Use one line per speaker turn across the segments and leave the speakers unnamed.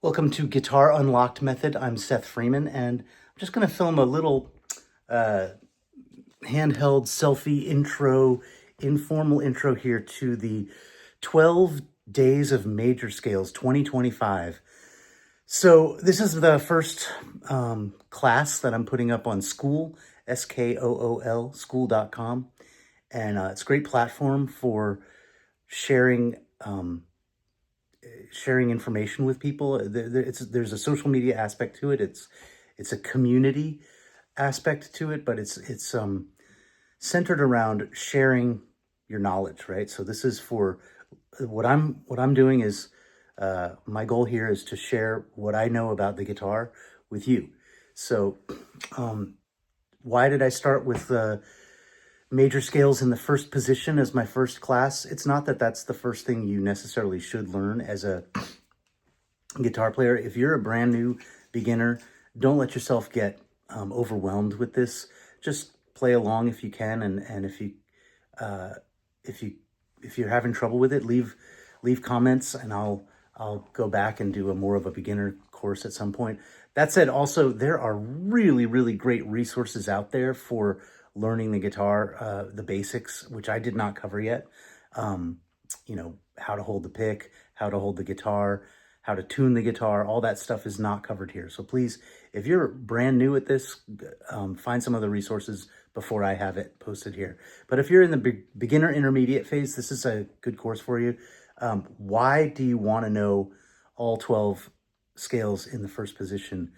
Welcome to Guitar Unlocked Method. I'm Seth Freeman, and I'm just going to film a little handheld selfie intro, informal intro here to the 12 Days of Major Scales 2025. So this is the first class that I'm putting up on School, Skool, school.com. And it's a great platform for sharing sharing information with people. There's a social media aspect to it. It's a community aspect to it, but it's centered around sharing your knowledge, right? So this is for what I'm doing is my goal here is to share what I know about the guitar with you. So why did I start with major scales in the first position as my first class? It's not that that's the first thing you necessarily should learn as a guitar player. If you're a brand new beginner, don't let yourself get overwhelmed with this. Just play along if you can, and if you're having trouble with it, leave comments, and I'll go back and do a more of a beginner course at some point. That said, also there are really great resources out there for learning the guitar, the basics, which I did not cover yet. How to hold the pick, how to hold the guitar, how to tune the guitar, all that stuff is not covered here. So please, if you're brand new at this, find some other resources before I have it posted here. But if you're in the beginner intermediate phase, this is a good course for you. Why do you want to know all 12 scales in the first position?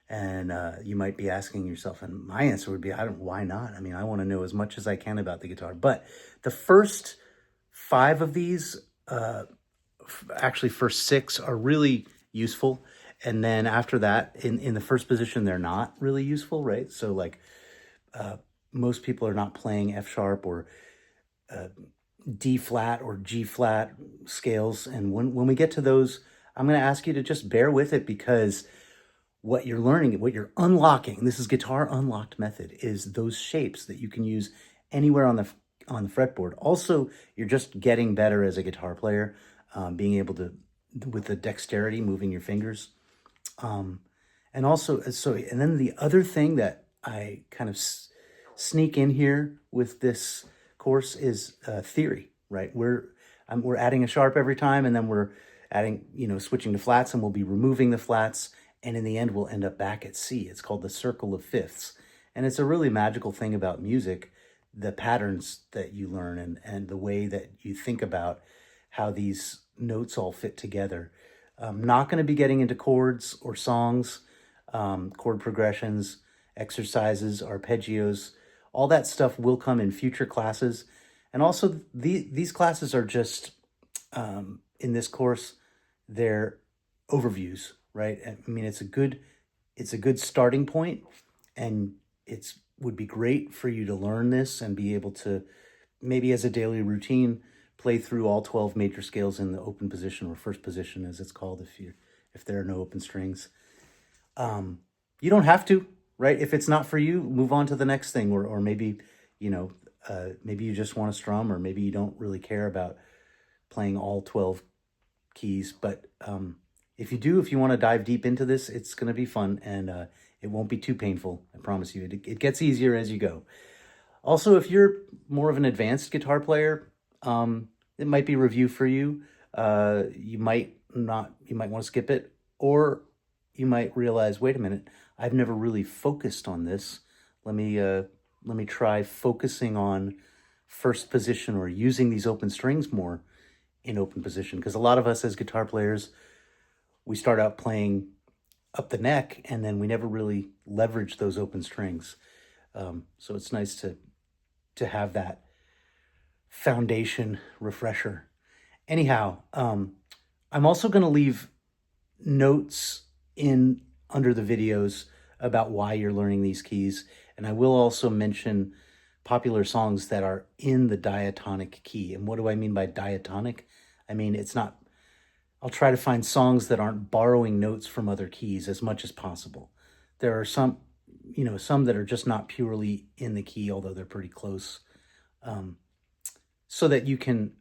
And you might be asking yourself, and my answer would be, why not? I mean, I want to know as much as I can about the guitar. But the first 5 of these, actually first 6 are really useful. And then after that, in the first position, they're not really useful, right? So like most people are not playing F sharp or D flat or G flat scales. And when we get to those, I'm going to ask you to just bear with it, because what you're learning, what you're unlocking, this is Guitar Unlocked Method, is those shapes that you can use anywhere on the fretboard. Also, you're just getting better as a guitar player, being able to, with the dexterity, moving your fingers. And also, and then the other thing that I kind of sneak in here with this course is theory, right? We're adding a sharp every time, and then we're adding, switching to flats, and we'll be removing the flats. And in the end, we'll end up back at C. It's called the circle of fifths. And it's a really magical thing about music, the patterns that you learn and the way that you think about how these notes all fit together. I'm not going to be getting into chords or songs, chord progressions, exercises, arpeggios. All that stuff will come in future classes. And also, these classes are just, in this course, they're overviews, right? I mean, it's a good starting point, and would be great for you to learn this and be able to, maybe as a daily routine, play through all 12 major scales in the open position, or first position as it's called, if there are no open strings. You don't have to, right? If it's not for you, move on to the next thing, or maybe, maybe you just want to strum, or maybe you don't really care about playing all 12 keys. But if you want to dive deep into this, it's going to be fun, and it won't be too painful. I promise you. It gets easier as you go. Also, if you're more of an advanced guitar player, it might be review for you. You might want to skip it, or you might realize, wait a minute, I've never really focused on this. Let me try focusing on first position, or using these open strings more in open position. Because a lot of us as guitar players, we start out playing up the neck, and then we never really leverage those open strings. So it's nice to have that foundation refresher. Anyhow, I'm also going to leave notes under the videos about why you're learning these keys, and I will also mention popular songs that are in the diatonic key. And what do I mean by diatonic? I mean, I'll try to find songs that aren't borrowing notes from other keys as much as possible. There are some that are just not purely in the key, although they're pretty close, so that you can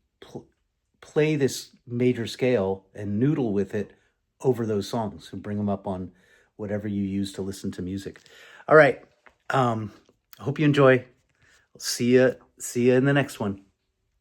play this major scale and noodle with it over those songs and bring them up on whatever you use to listen to music. All right. I hope you enjoy. See ya in the next one.